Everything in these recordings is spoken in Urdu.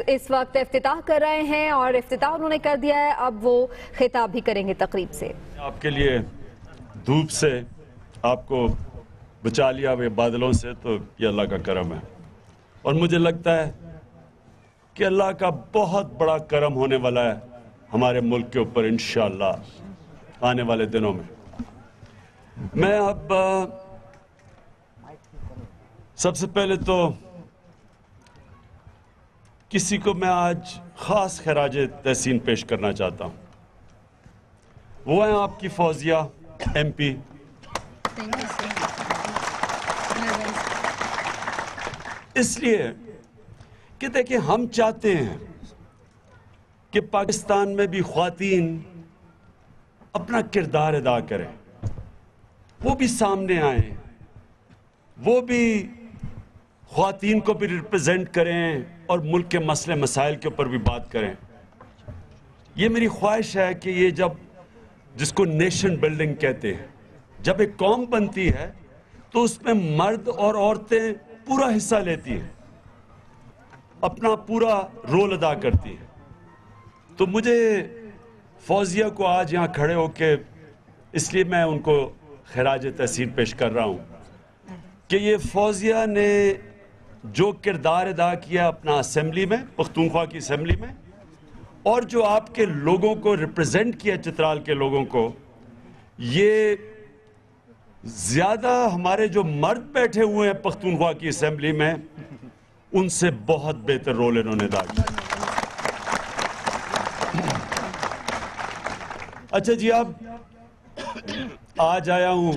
اس وقت افتتاح کر رہے ہیں اور افتتاح انہوں نے کر دیا ہے، اب وہ خطاب بھی کریں گے تقریب سے۔ آپ کے لیے دھوپ سے آپ کو بچا لیا ہوئے بادلوں سے، تو یہ اللہ کا کرم ہے، اور مجھے لگتا ہے کہ اللہ کا بہت بڑا کرم ہونے والا ہے ہمارے ملک کے اوپر انشاءاللہ آنے والے دنوں میں۔ میں اب سب سے پہلے تو کسی کو میں آج خاص خراج تحسین پیش کرنا چاہتا ہوں، وہ ہیں آپ کی فوزیہ ایم پی۔ اس لیے کہ دیکھیں، ہم چاہتے ہیں کہ پاکستان میں بھی خواتین اپنا کردار ادا کریں، وہ بھی سامنے آئیں، وہ بھی خواتین کو بھی ریپرزینٹ کریں اور ملک کے مسئلے مسائل کے اوپر بھی بات کریں۔ یہ میری خواہش ہے کہ یہ جس کو نیشن بلڈنگ کہتے ہیں، جب ایک قوم بنتی ہے تو اس میں مرد اور عورتیں پورا حصہ لیتی ہیں، اپنا پورا رول ادا کرتی ہیں۔ تو مجھے فوزیہ کو آج یہاں کھڑے ہو کے اس لیے میں ان کو خراج تحسین پیش کر رہا ہوں کہ یہ فوزیہ نے جو کردار ادا کیا اپنا اسمبلی میں، پختونخوا کی اسمبلی میں، اور جو آپ کے لوگوں کو ریپرزینٹ کیا، چترال کے لوگوں کو، یہ زیادہ ہمارے جو مرد بیٹھے ہوئے ہیں پختونخوا کی اسمبلی میں ان سے بہت بہتر رول انہوں نے ادا کیا۔ اچھا جی، اب آج آیا ہوں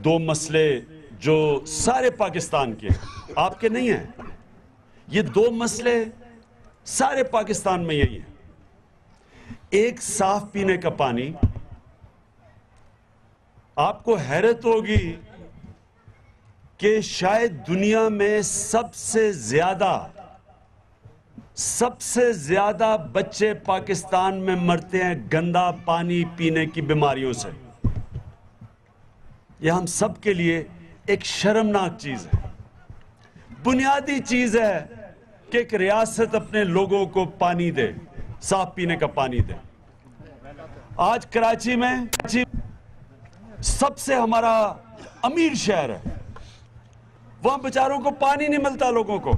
دو مسئلے جو سارے پاکستان کے، آپ کے نہیں ہیں، یہ دو مسئلے سارے پاکستان میں یہی ہیں۔ ایک صاف پینے کا پانی، آپ کو حیرت ہوگی کہ شاید دنیا میں سب سے زیادہ بچے پاکستان میں مرتے ہیں گندا پانی پینے کی بیماریوں سے۔ یہ ہم سب کے لیے ایک شرمناک چیز ہے، بنیادی چیز ہے کہ ایک ریاست اپنے لوگوں کو پانی دے، صاف پینے کا پانی دے۔ آج کراچی میں سب سے ہمارا امیر شہر ہے، وہاں بیچاروں کو پانی نہیں ملتا لوگوں کو،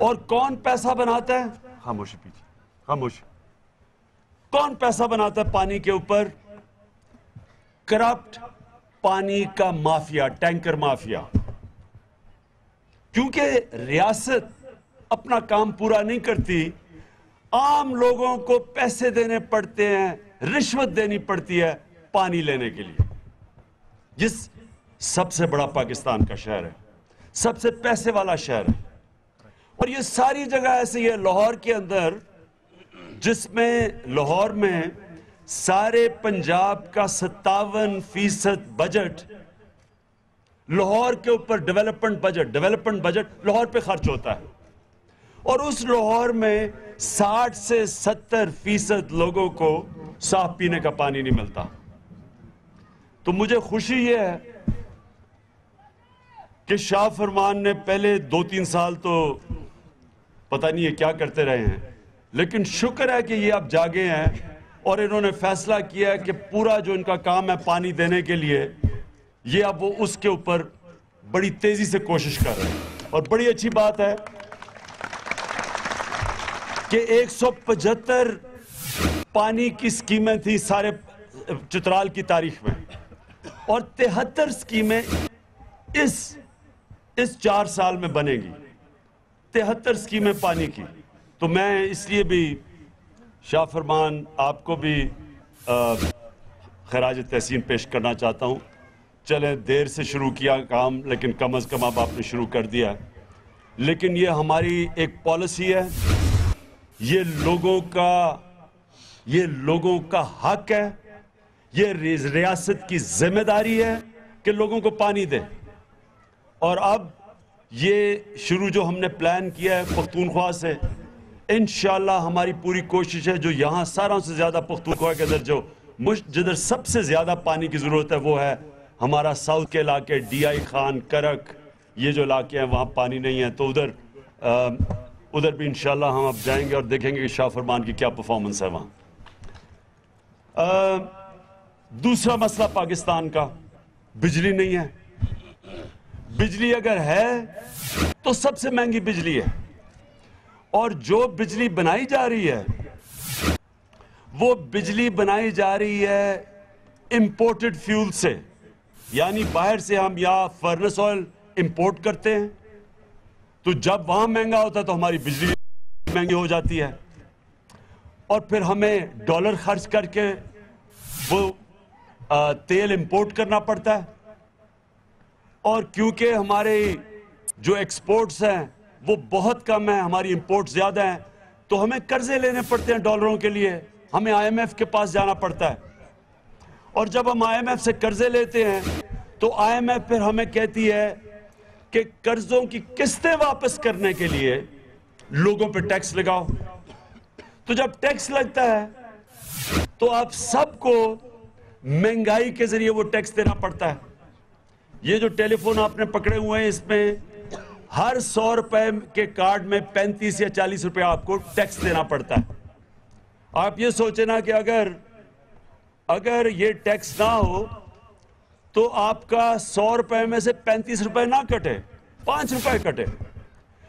اور کون پیسہ بناتا ہے؟ خاموشی پیجیے، خاموشی۔ کون پیسہ بناتا ہے پانی کے اوپر؟ کرپٹ پانی کا مافیا، ٹینکر مافیا۔ کیونکہ ریاست اپنا کام پورا نہیں کرتی، عام لوگوں کو پیسے دینے پڑتے ہیں، رشوت دینی پڑتی ہے پانی لینے کے لیے۔ جس سب سے بڑا پاکستان کا شہر ہے، سب سے پیسے والا شہر ہے، اور یہ ساری جگہ ایسے ہی ہے۔ لاہور کے اندر، جس میں لاہور میں سارے پنجاب کا 57% بجٹ لاہور کے اوپر ڈیولپمنٹ بجٹ لاہور پہ خرچ ہوتا ہے، اور اس لاہور میں 60 سے 70% لوگوں کو صاف پینے کا پانی نہیں ملتا۔ تو مجھے خوشی یہ ہے کہ شاہ فرمان نے پہلے 2-3 سال تو پتہ نہیں یہ کیا کرتے رہے ہیں، لیکن شکر ہے کہ یہ اب جاگے ہیں اور انہوں نے فیصلہ کیا ہے کہ پورا جو ان کا کام ہے پانی دینے کے لیے، یہ اب وہ اس کے اوپر بڑی تیزی سے کوشش کر رہے ہیں۔ اور بڑی اچھی بات ہے کہ 175 پانی کی سکیمیں تھیں سارے چترال کی تاریخ میں، اور 73 سکیمیں اس 4 سال میں بنے گی، 73 سکیمیں پانی کی۔ تو میں اس لیے بھی شاہ فرمان آپ کو بھی خراج تحسین پیش کرنا چاہتا ہوں۔ چلیں، دیر سے شروع کیا کام، لیکن کم از کم اب آپ نے شروع کر دیا ہے۔ لیکن یہ ہماری ایک پالیسی ہے، یہ لوگوں کا حق ہے، یہ ریاست کی ذمہ داری ہے کہ لوگوں کو پانی دے۔ اور اب یہ شروع جو ہم نے پلان کیا ہے پختونخوا سے، انشاءاللہ ہماری پوری کوشش ہے، جو یہاں ساروں سے زیادہ پختونخوا کے اندر جدھر سب سے زیادہ پانی کی ضرورت ہے وہ ہے ہمارا ساؤتھ کے علاقے، ڈی آئی خان، کرک، یہ جو علاقے ہیں وہاں پانی نہیں ہے، تو ادھر بھی انشاءاللہ ہم اب جائیں گے اور دیکھیں گے کہ شاہ فرمان کی کیا پرفارمنس ہے وہاں. دوسرا مسئلہ پاکستان کا بجلی نہیں ہے. بجلی اگر ہے تو سب سے مہنگی بجلی ہے, اور جو بجلی بنائی جا رہی ہے وہ بجلی بنائی جا رہی ہے امپورٹڈ فیول سے, یعنی باہر سے ہم یا فرنس آئل امپورٹ کرتے ہیں, تو جب وہاں مہنگا ہوتا ہے تو ہماری بجلی مہنگی ہو جاتی ہے, اور پھر ہمیں ڈالر خرچ کر کے وہ تیل امپورٹ کرنا پڑتا ہے, اور کیونکہ ہمارے جو ایکسپورٹس ہیں وہ بہت کم ہیں, ہماری امپورٹ زیادہ ہیں, تو ہمیں قرضے لینے پڑتے ہیں ڈالروں کے لیے, ہمیں آئی ایم ایف کے پاس جانا پڑتا ہے, اور جب ہم آئی ایم ایف سے قرضے لیتے ہیں تو آئی ایم ایف پھر ہمیں کہتی ہے کہ قرضوں کی قسطیں واپس کرنے کے لیے لوگوں پہ ٹیکس لگاؤ. تو جب ٹیکس لگتا ہے تو آپ سب کو مہنگائی کے ذریعے وہ ٹیکس دینا پڑتا ہے. یہ جو ٹیلی فون آپ نے پکڑے ہوئے ہیں, اس میں ہر 100 روپے کے کارڈ میں 35 یا 40 روپے آپ کو ٹیکس دینا پڑتا ہے. آپ یہ سوچیں نا کہ اگر یہ ٹیکس نہ ہو تو آپ کا 100 روپے میں سے 35 روپے نہ کٹے, 5 روپے کٹے,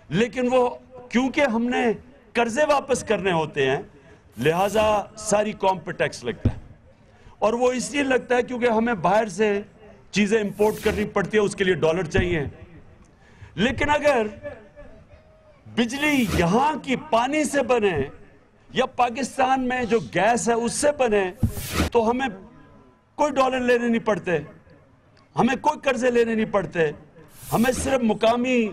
لیکن وہ کیونکہ ہم نے قرضے واپس کرنے ہوتے ہیں لہٰذا ساری قوم پہ ٹیکس لگتا ہے, اور وہ اس لیے لگتا ہے کیونکہ ہمیں باہر سے چیزیں امپورٹ کرنی پڑتی ہے, اس کے لیے ڈالر چاہیے. لیکن اگر بجلی یہاں کی پانی سے بنے یا پاکستان میں جو گیس ہے اس سے بنے تو ہمیں کوئی ڈالر لینے نہیں پڑتے, ہمیں کوئی قرضے لینے نہیں پڑتے, ہمیں صرف مقامی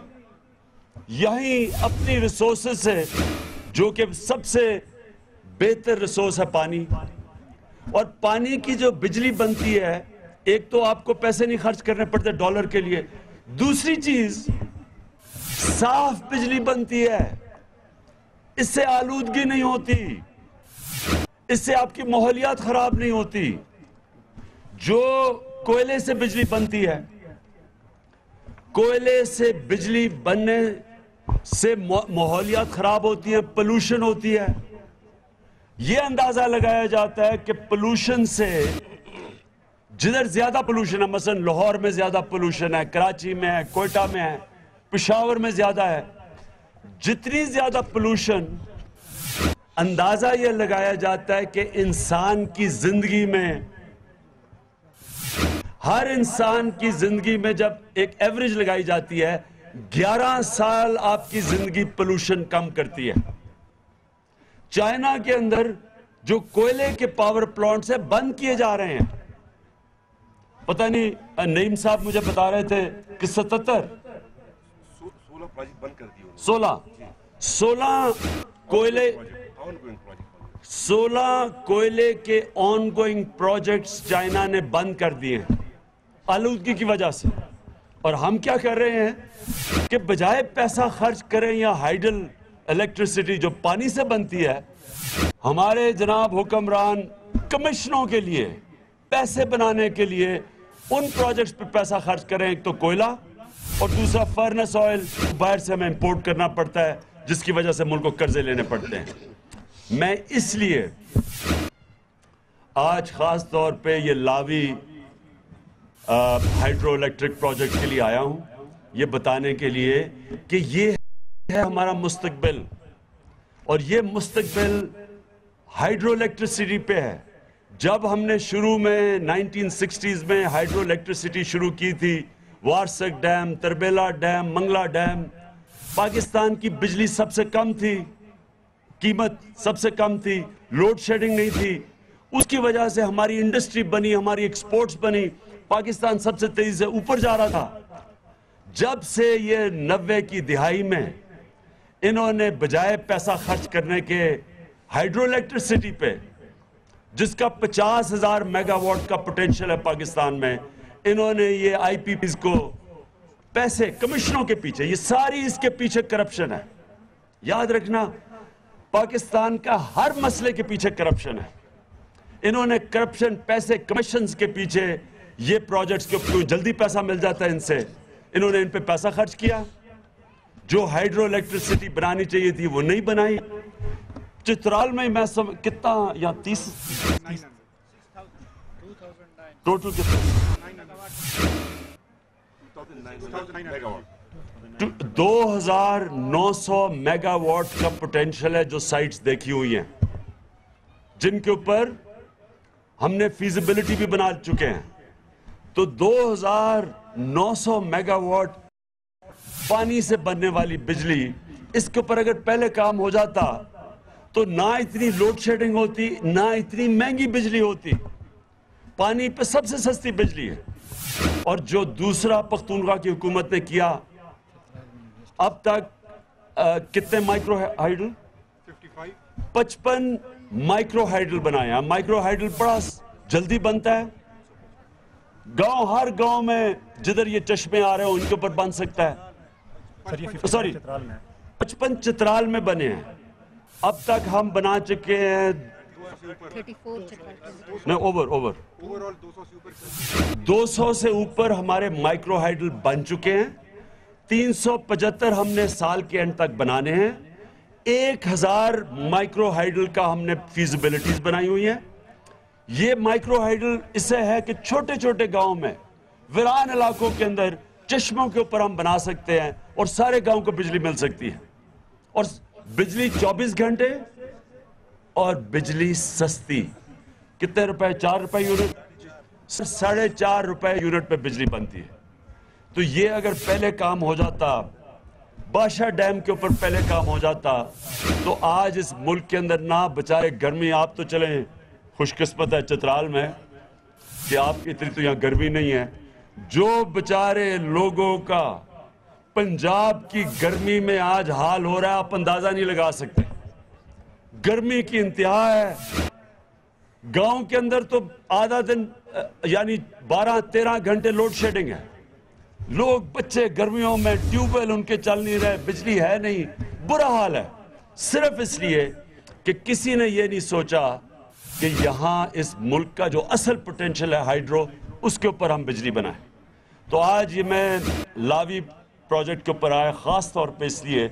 یہیں اپنی ریسورسز سے, جو کہ سب سے بہتر ریسورس ہے پانی, اور پانی کی جو بجلی بنتی ہے ایک تو آپ کو پیسے نہیں خرچ کرنے پڑتے ڈالر کے لیے, دوسری چیز صاف بجلی بنتی ہے, اس سے آلودگی نہیں ہوتی, اس سے آپ کی ماحولیات خراب نہیں ہوتی. جو کوئلے سے بجلی بنتی ہے, کوئلے سے بجلی بننے سے ماحولیات خراب ہوتی ہیں, پولوشن ہوتی ہے. یہ اندازہ لگایا جاتا ہے کہ پولوشن سے جدھر زیادہ پولوشن ہے, مثلا لاہور میں زیادہ پولوشن ہے, کراچی میں ہے, کوئٹہ میں ہے, پشاور میں زیادہ ہے, جتنی زیادہ پولوشن اندازہ یہ لگایا جاتا ہے کہ انسان کی زندگی میں, ہر انسان کی زندگی میں جب ایک ایوریج لگائی جاتی ہے 11 سال آپ کی زندگی پولوشن کم کرتی ہے. چائنا کے اندر جو کوئلے کے پاور پلانٹس ہیں بند کیے جا رہے ہیں, پتہ نہیں نعیم صاحب مجھے بتا رہے تھے کہ 77 16 کوئلے کے آن گوئنگ پروجیکٹس چائنا نے بند کر دیے ہیں آلودگی کی وجہ سے. اور ہم کیا کر رہے ہیں کہ بجائے پیسہ خرچ کریں یا ہائیڈل الیکٹریسٹی جو پانی سے بنتی ہے, ہمارے جناب حکمران کمیشنوں کے لیے پیسے بنانے کے لیے ان پروجیکٹس پہ پیسہ خرچ کریں, ایک تو کوئلہ اور دوسرا فرنس آئل باہر سے ہمیں امپورٹ کرنا پڑتا ہے, جس کی وجہ سے ملک کو قرضے لینے پڑتے ہیں. میں اس لیے آج خاص طور پہ یہ لاوی ہائیڈرو الیکٹرک پروجیکٹ کے لیے آیا ہوں, یہ بتانے کے لیے کہ یہ ہے ہمارا مستقبل, اور یہ مستقبل ہائیڈرو الیکٹریسٹی پہ ہے. جب ہم نے شروع میں 1960s میں ہائیڈرو الیکٹریسٹی شروع کی تھی, Warsak dam, Tarbela dam, Mangla dam, Pakistan کی بجلی سب سے کم تھی, قیمت سب سے کم تھی, لوڈ شیڈنگ نہیں تھی, اس کی وجہ سے ہماری انڈسٹری بنی, ہماری ایکسپورٹس بنی, پاکستان سب سے تیزی سے اوپر جا رہا تھا. جب سے یہ 90 کی دہائی میں انہوں نے بجائے پیسہ خرچ کرنے کے ہائیڈرو الیکٹریسٹی پہ, جس کا 50,000 میگا واٹ کا پوٹینشل ہے پاکستان میں, انہوں نے یہ آئی پی پیز کو پیسے کمیشنوں کے پیچھے, یہ ساری اس کے پیچھے کرپشن ہے. یاد رکھنا پاکستان کا ہر مسئلے کے پیچھے کرپشن ہے. انہوں نے کرپشن, پیسے کمیشنز کے پیچھے, یہ پروجیکٹس کے کیوں جلدی پیسہ مل جاتا ہے ان سے, انہوں نے ان پہ پیسہ خرچ کیا. جو ہائیڈرو الیکٹریسٹی بنانی چاہیے تھی وہ نہیں بنائی. چترال میں میں کتنا یا 30 ٹوٹل کتنا 2900 میگا واٹ کا پوٹینشل ہے جو سائٹس دیکھی ہوئی ہیں جن کے اوپر ہم نے فیزیبلٹی بھی بنا چکے ہیں. تو 2900 میگا واٹ پانی سے بننے والی بجلی، اس کے اوپر اگر پہلے کام ہو جاتا تو نہ اتنی لوڈ شیڈنگ ہوتی، نہ اتنی مہنگی بجلی ہوتی. پانی پہ سب سے سستی بجلی ہے. اور جو دوسرا پختونخوا کی حکومت نے کیا اب تک کتنے مائکرو ہائیڈل 55 مائکرو ہائیڈل بنایا. مائکرو ہائیڈل بڑا جلدی بنتا ہے. گاؤں، ہر گاؤں میں جدھر یہ چشمے آ رہے ہیں ان کے اوپر بن سکتا ہے. سوری 55 چترال میں بنے ہیں. اب تک ہم بنا چکے ہیں 200 سے اوپر ہمارے مائکرو ہائیڈل بن چکے ہیں. 375 ہم نے سال کے اینڈ تک بنانے ہیں. 1000 مائکرو ہائیڈل کا ہم نے فیزیبلٹیز بنائی ہوئی ہیں. یہ مائکرو ہائیڈل اس سے ہے کہ چھوٹے چھوٹے گاؤں میں، ویران علاقوں کے اندر چشموں کے اوپر ہم بنا سکتے ہیں اور سارے گاؤں کو بجلی مل سکتی ہے. اور بجلی 24 گھنٹے اور بجلی سستی. کتنے روپے؟ 4 روپے یونٹ، 4.5 روپے یونٹ پہ بجلی بنتی ہے. تو یہ اگر پہلے کام ہو جاتا، بادشاہ ڈیم کے اوپر پہلے کام ہو جاتا، تو آج اس ملک کے اندر نہ بچارے گرمی. آپ تو چلیں خوش قسمت ہے چترال میں کہ آپ کی اتنی تو یہاں گرمی نہیں ہے. جو بچارے لوگوں کا پنجاب کی گرمی میں آج حال ہو رہا ہے آپ اندازہ نہیں لگا سکتے. گرمی کی انتہا ہے. گاؤں کے اندر تو آدھا دن یعنی 12-13 گھنٹے لوڈ شیڈنگ ہے. لوگ بچے گرمیوں میں ٹیوب ویل ان کے چل نہیں رہے، بجلی ہے نہیں، برا حال ہے. صرف اس لیے کہ کسی نے یہ نہیں سوچا کہ یہاں اس ملک کا جو اصل پوٹینشل ہے ہائیڈرو، اس کے اوپر ہم بجلی بنائیں. تو آج یہ میں لاوی پروجیکٹ کے اوپر آیا خاص طور پہ اس لیے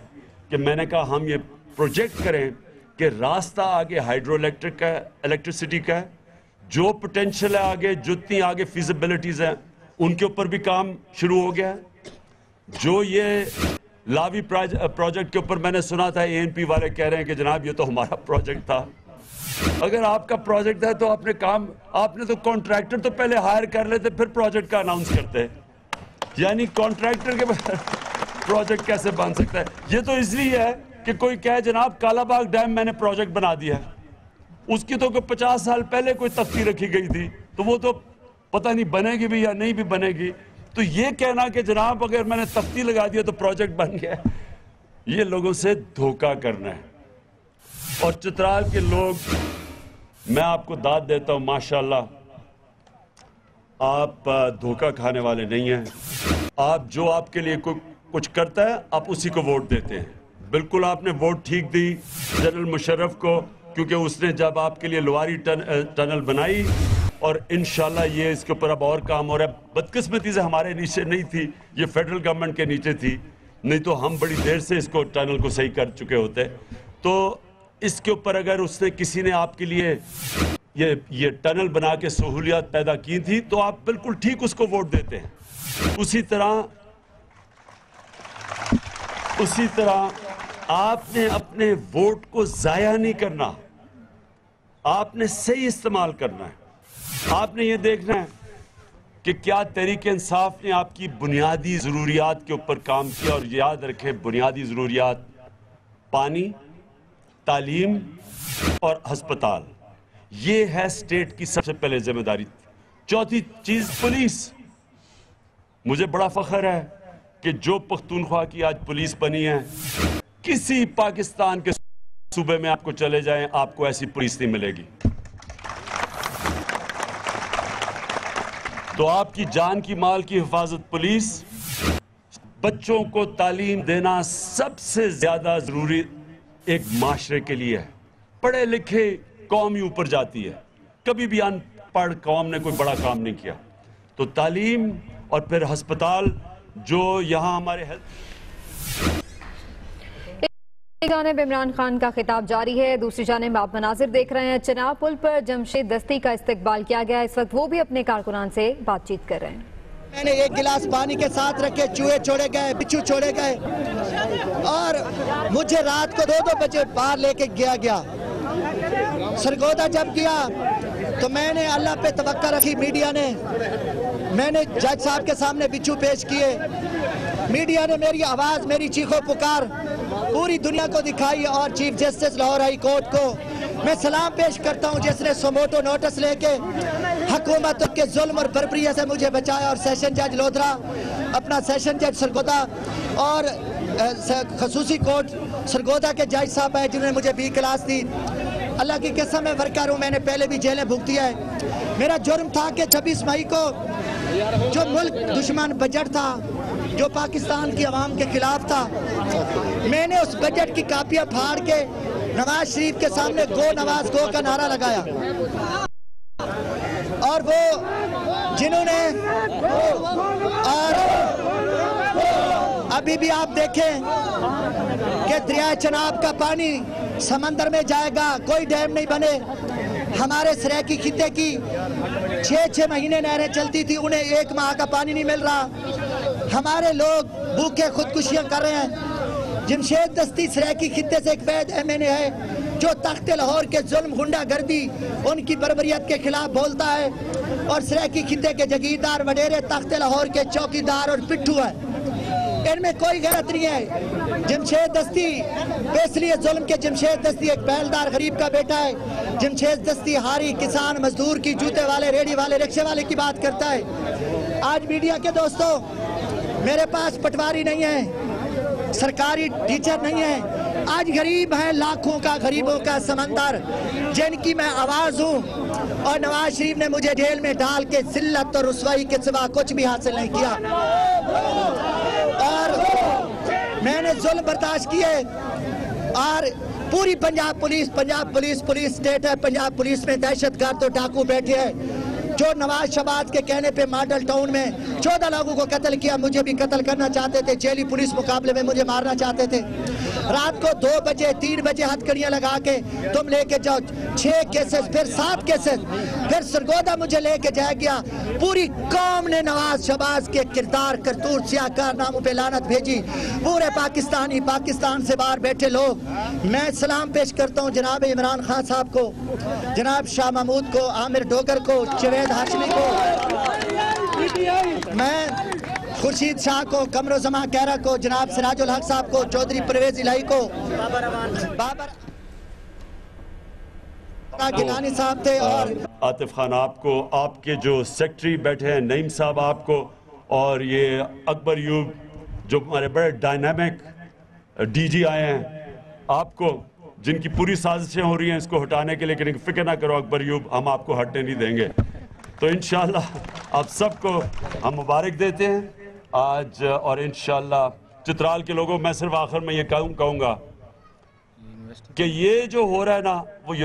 کہ میں نے کہا ہم یہ پروجیکٹ کریں کہ راستہ آگے ہائیڈرو الیکٹرک کا، الیکٹریسٹی کا ہے. جو پوٹینشل ہے آگے، جتنی آگے فیزیبلٹیز ہیں ان کے اوپر بھی کام شروع ہو گیا ہے. جو یہ لاوی پروجیکٹ کے اوپر میں نے سنا تھا ANP والے کہہ رہے ہیں کہ جناب یہ تو ہمارا پروجیکٹ تھا. اگر آپ کا پروجیکٹ ہے تو آپ نے تو کانٹریکٹر تو پہلے ہائر کر لیتے پھر پروجیکٹ کا اناؤنس کرتے. یعنی کانٹریکٹر کے پروجیکٹ کیسے بن سکتا ہے؟ یہ تو اس لیے ہے کہ کوئی کہے جناب کالا باغ ڈیم میں نے پروجیکٹ بنا دیا ہے. اس کی تو 50 سال پہلے کوئی تختی رکھی گئی تھی تو وہ تو پتہ نہیں بنے گی بھی یا نہیں بھی بنے گی. تو یہ کہنا کہ جناب اگر میں نے تختی لگا دیا تو پروجیکٹ بن گیا، یہ لوگوں سے دھوکہ کرنا ہے. اور چترال کے لوگ، میں آپ کو داد دیتا ہوں، ماشاءاللہ آپ دھوکہ کھانے والے نہیں ہیں. آپ جو آپ کے لیے کچھ کرتا ہے آپ اسی کو ووٹ دیتے ہیں. بالکل آپ نے ووٹ ٹھیک دی جنرل مشرف کو، کیونکہ اس نے جب آپ کے لیے لواری ٹنل بنائی اور انشاءاللہ یہ اس کے اوپر اب اور کام ہو رہا ہے. بدقسمتی سے ہمارے نیچے نہیں تھی، یہ فیڈرل گورنمنٹ کے نیچے تھی، نہیں تو ہم بڑی دیر سے اس کو ٹنل کو صحیح کر چکے ہوتے. تو اس کے اوپر اگر اس نے کسی نے آپ کے لیے یہ ٹنل بنا کے سہولیات پیدا کی تھی تو آپ بالکل ٹھیک اس کو ووٹ دیتے ہیں. اسی طرح آپ نے اپنے ووٹ کو ضائع نہیں کرنا، آپ نے صحیح استعمال کرنا ہے. آپ نے یہ دیکھنا ہے کہ کیا تحریک انصاف نے آپ کی بنیادی ضروریات کے اوپر کام کیا. اور یاد رکھیں بنیادی ضروریات پانی، تعلیم اور ہسپتال، یہ ہے اسٹیٹ کی سب سے پہلے ذمہ داری. چوتھی چیز پولیس. مجھے بڑا فخر ہے کہ جو پختونخوا کی آج پولیس بنی ہے، کسی پاکستان کے صوبے میں آپ کو چلے جائیں آپ کو ایسی پولیس نہیں ملے گی. تو آپ کی جان کی مال کی حفاظت پولیس، بچوں کو تعلیم دینا سب سے زیادہ ضروری ایک معاشرے کے لیے ہے. پڑھے لکھے قوم ہی اوپر جاتی ہے، کبھی بھی ان پڑھ قوم نے کوئی بڑا کام نہیں کیا. تو تعلیم اور پھر ہسپتال، جو یہاں ہمارے ایک جانب عمران خان کا خطاب جاری ہے، دوسری جانب آپ مناظر دیکھ رہے ہیں چناب پل پر جمشید دستی کا استقبال کیا گیا۔ اس وقت وہ بھی اپنے کارکنان سے بات چیت کر رہے ہیں۔ میں نے ایک گلاس پانی کے ساتھ رکھے، چوہے چھوڑے گئے، بچھو چھوڑے گئے اور مجھے رات کو 2 بجے باہر لے کے گیا۔ سرگودا جب گیا تو میں نے اللہ پہ توقع رکھی، میڈیا نے، میں نے جج صاحب کے سامنے بچھو پیش کیے، میڈیا نے میری آواز، میری چیخو پکار پوری دنیا کو دکھائی اور chief justice Lahore high court کو میں سلام پیش کرتا ہوں جس نے سوموٹو نوٹس لے کے حکومت کے ظلم اور بربریت سے مجھے بچایا، اور سیشن جج لودھرا، اپنا سیشن جج سرگودا اور خصوصی کورٹ سرگودا کے جج صاحب ہیں جنہوں نے مجھے B کلاس دی۔ اللہ کی قسم میں ورکر ہوں، میں نے پہلے بھی جیلیں بھگتی ہے۔ میرا جرم تھا کہ 26 مئی کو جو ملک دشمن بجٹ تھا جو پاکستان کی عوام کے خلاف تھا، میں نے اس بجٹ کی کاپیاں پھاڑ کے نواز شریف کے سامنے گو نواز گو کا نعرہ لگایا، اور وہ جنہوں نے اور ابھی بھی آپ دیکھیں کہ دریائے چناب کا پانی سمندر میں جائے گا، کوئی ڈیم نہیں بنے۔ ہمارے سریکی خطے کی 6 مہینے نہریں چلتی تھی، انہیں 1 ماہ کا پانی نہیں مل رہا۔ ہمارے لوگ بھوکے خودکشیاں کر رہے ہیں۔ جمشید دستی سریکی خطے سے ایک وحید MNA ہے جو تخت لاہور کے ظلم، غنڈہ گردی، ان کی بربریت کے خلاف بولتا ہے، اور سریکی خطے کے جگیردار وڈیرے تخت لاہور کے چوکیدار اور پٹھو ہیں۔ ان میں کوئی غیرت نہیں ہے۔ جمشید دستی اس لیے ظلم کے جمشید دستی ایک پہلدار غریب کا بیٹا ہے۔ جمشید دستی ہاری کسان مزدور کی، جوتے والے، ریڑھی والے، رکشے والے کی بات کرتا ہے۔ آج میڈیا کے دوستوں، میرے پاس پٹواری نہیں ہے، سرکاری ٹیچر نہیں ہے، آج غریب ہیں، لاکھوں کا غریبوں کا سمندر جن کی میں آواز ہوں، اور نواز شریف نے مجھے جیل میں ڈال کے ذلت اور رسوائی کے سوا کچھ بھی حاصل نہیں کیا، اور میں نے ظلم برداشت کیے۔ اور پوری پنجاب پولیس سٹیٹ ہے، پنجاب پولیس میں دہشت گرد اور ڈاکو بیٹھے ہیں جو نواز شہباز کے کہنے پہ ماڈل ٹاؤن میں 14 لوگوں کو قتل کیا، مجھے بھی قتل کرنا چاہتے تھے، جیلی پولیس مقابلے میں مجھے مارنا چاہتے تھے۔ رات کو 2 بجے 3 بجے ہتھکڑیاں لگا کے تم لے کے جاؤ، 6 کیسز، پھر 7 کیسز، پھر سرگودا مجھے لے کے جائے گیا۔ پوری قوم نے نواز شہباز کے کردار، کرتوت، سیاہ کارناموں پہ لعنت بھیجی۔ پورے پاکستانی، پاکستان سے باہر بیٹھے لوگ، میں سلام پیش کرتا ہوں جناب عمران خان صاحب کو، جناب شاہ محمود کو، عامر ڈوگر کو، جوید ہاشمی کو، میں خورشید شاہ کو، قمر زمان کہرہ کو، جناب سراج الحق صاحب کو، چودھری پرویز الہی کو، بابر گیلانی صاحب تھے، اور عاطف خان آپ کو، آپ کے جو سیکٹری بیٹھے ہیں نعیم صاحب آپ کو، اور یہ اکبر ایوب جو ہمارے بڑے ڈائنامک DG آئے ہیں، آپ کو جن کی پوری سازشیں ہو رہی ہیں اس کو ہٹانے کے لیے، لیکن فکر نہ کرو اکبر ایوب، ہم آپ کو ہٹنے نہیں دیں گے۔ تو انشاءاللہ آپ سب کو ہم مبارک دیتے ہیں آج، اور انشاءاللہ چترال کے لوگوں میں صرف آخر میں یہ کہوں گا کہ یہ جو ہو رہا ہے نا، وہ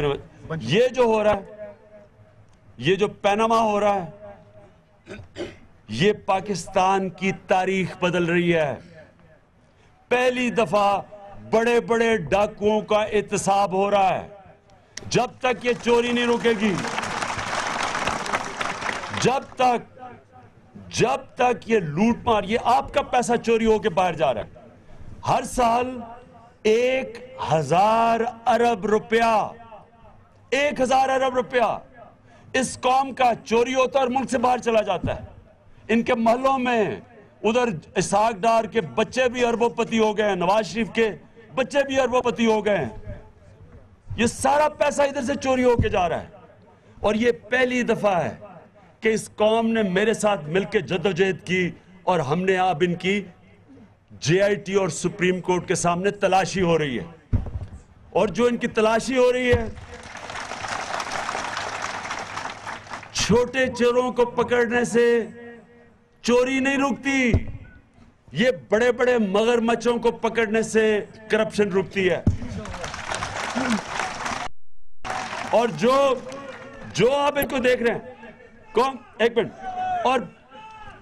یہ جو ہو رہا ہے، یہ جو پیناما ہو رہا ہے، یہ پاکستان کی تاریخ بدل رہی ہے۔ پہلی دفعہ بڑے بڑے ڈاکوؤں کا احتساب ہو رہا ہے۔ جب تک یہ چوری نہیں رکے گی، جب تک یہ لوٹ مار، یہ آپ کا پیسہ چوری ہو کے باہر جا رہا ہے۔ ہر سال 1000 ارب روپیہ، 1000 ارب روپیہ اس قوم کا چوری ہوتا ہے اور ملک سے باہر چلا جاتا ہے۔ ان کے محلوں میں ادھر اسحاق ڈار کے بچے بھی اربوں پتی ہو گئے ہیں، نواز شریف کے بچے بھی اربوں پتی ہو گئے ہیں۔ یہ سارا پیسہ ادھر سے چوری ہو کے جا رہا ہے، اور یہ پہلی دفعہ ہے کہ اس قوم نے میرے ساتھ مل کے جدوجہد کی، اور ہم نے اب ان کی JIT اور سپریم کورٹ کے سامنے تلاشی ہو رہی ہے، اور جو ان کی تلاشی ہو رہی ہے، چھوٹے چوروں کو پکڑنے سے چوری نہیں رکتی، یہ بڑے بڑے مگرمچھوں کو پکڑنے سے کرپشن رکتی ہے۔ اور جو آپ ان کو دیکھ رہے ہیں، کون، ایک منٹ، اور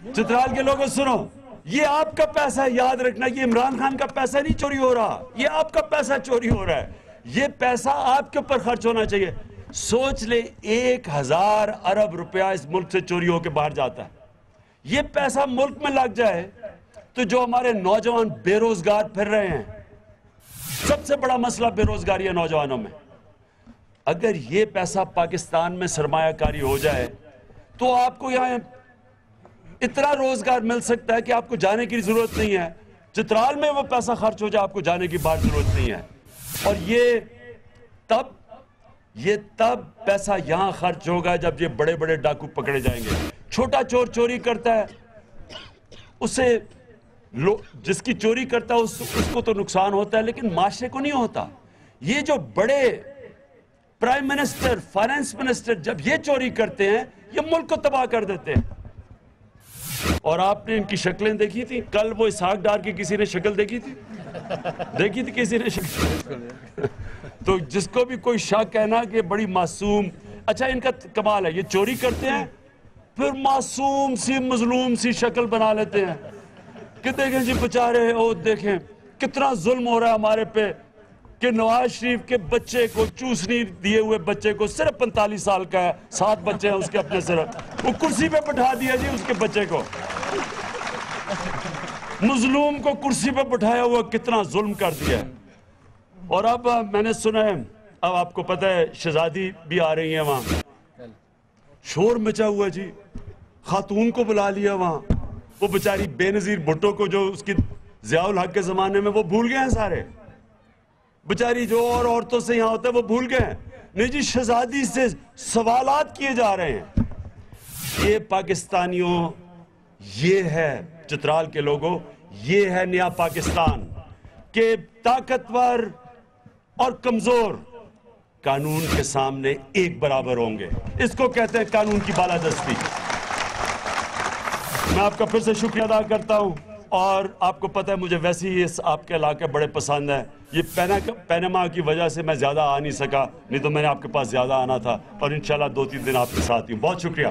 چترال کے لوگوں سنو، یہ آپ کا پیسہ ہے، یاد رکھنا، یہ عمران خان کا پیسہ نہیں چوری ہو رہا، یہ آپ کا پیسہ چوری ہو رہا ہے، یہ پیسہ آپ کے اوپر خرچ ہونا چاہیے۔ سوچ لے 1000 ارب روپیہ اس ملک سے چوری ہو کے باہر جاتا ہے، یہ پیسہ ملک میں لگ جائے تو جو ہمارے نوجوان بے روزگار پھر رہے ہیں، سب سے بڑا مسئلہ بے روزگاری ہے نوجوانوں میں، اگر یہ پیسہ پاکستان میں سرمایہ کاری ہو جائے تو آپ کو یہاں اتنا روزگار مل سکتا ہے کہ آپ کو جانے کی ضرورت نہیں ہے، چترال میں وہ پیسہ خرچ ہو جائے آپ کو جانے کی باہر ضرورت نہیں ہے، اور یہ تب پیسہ یہاں خرچ ہوگا جب یہ بڑے بڑے ڈاکو پکڑے جائیں گے۔ چھوٹا چور چوری کرتا ہے، اسے جس کی چوری کرتا ہے اس کو تو نقصان ہوتا ہے لیکن معاشرے کو نہیں ہوتا۔ یہ جو بڑے پرائم منسٹر، فائنانس منسٹر جب یہ چوری کرتے ہیں یہ ملک کو تباہ کر دیتے ہیں۔ اور آپ نے ان کی شکلیں دیکھی تھی، کل وہ اسحاق ڈار کی کسی نے شکل دیکھی تھی کسی نے شکل؟ تو جس کو بھی کوئی شک ہے نا کہ بڑی معصوم، اچھا ان کا کمال ہے، یہ چوری کرتے ہیں پھر معصوم سی مظلوم سی شکل بنا لیتے ہیں کہ دیکھیں جی بچارے، دیکھیں کتنا ظلم ہو رہا ہے ہمارے پہ کہ نواز شریف کے بچے کو، چوسنی دیے ہوئے بچے کو، صرف 45 سال کا ہے، 7 بچے ہیں اس کے اپنے، صرف وہ کرسی پہ بٹھا دیا جی اس کے بچے کو، مظلوم کو کرسی پہ بٹھایا ہوا، کتنا ظلم کر دیا ہے۔ اور اب میں نے سنا ہے، اب آپ کو پتہ ہے شہزادی بھی آ رہی ہیں وہاں، شور مچا ہوا جی، خاتون کو بلا لیا وہاں، وہ بیچاری بے نظیر بھٹو کو جو اس کی ضیاء الحق کے زمانے میں وہ بھول گئے ہیں سارے، بیچاری جو اور عورتوں سے یہاں ہوتا ہے وہ بھول گئے ہیں، نہیں جی شہزادی سے سوالات کیے جا رہے ہیں۔ یہ پاکستانیوں، یہ ہے چترال کے لوگوں، یہ ہے نیا پاکستان کہ طاقتور اور کمزور قانون کے سامنے ایک برابر ہوں گے، اس کو کہتے ہیں قانون کی بالادستی۔ میں آپ کا پھر سے شکریہ ادا کرتا ہوں، اور آپ کو پتہ ہے مجھے ویسے ہی آپ کے علاقے بڑے پسند ہیں، یہ پینما کی وجہ سے میں زیادہ آ نہیں سکا، نہیں تو میں نے آپ کے پاس زیادہ آنا تھا، اور انشاءاللہ 2-3 دن آپ کے ساتھ ہوں۔ بہت شکریہ۔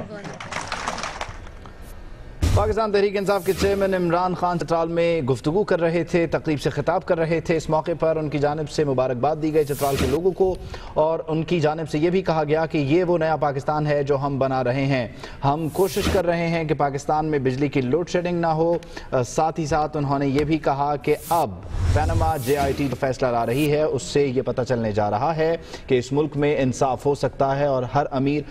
پاکستان تحریک انصاف کے چیئرمین عمران خان چترال میں گفتگو کر رہے تھے، تقریب سے خطاب کر رہے تھے۔ اس موقع پر ان کی جانب سے مبارکباد دی گئی چترال کے لوگوں کو، اور ان کی جانب سے یہ بھی کہا گیا کہ یہ وہ نیا پاکستان ہے جو ہم بنا رہے ہیں، ہم کوشش کر رہے ہیں کہ پاکستان میں بجلی کی لوڈ شیڈنگ نہ ہو۔ ساتھ ہی ساتھ انہوں نے یہ بھی کہا کہ اب پینما JIT جو فیصلہ لا رہی ہے اس سے یہ پتہ چلنے جا رہا ہے کہ اس ملک میں انصاف ہو سکتا ہے اور ہر امیر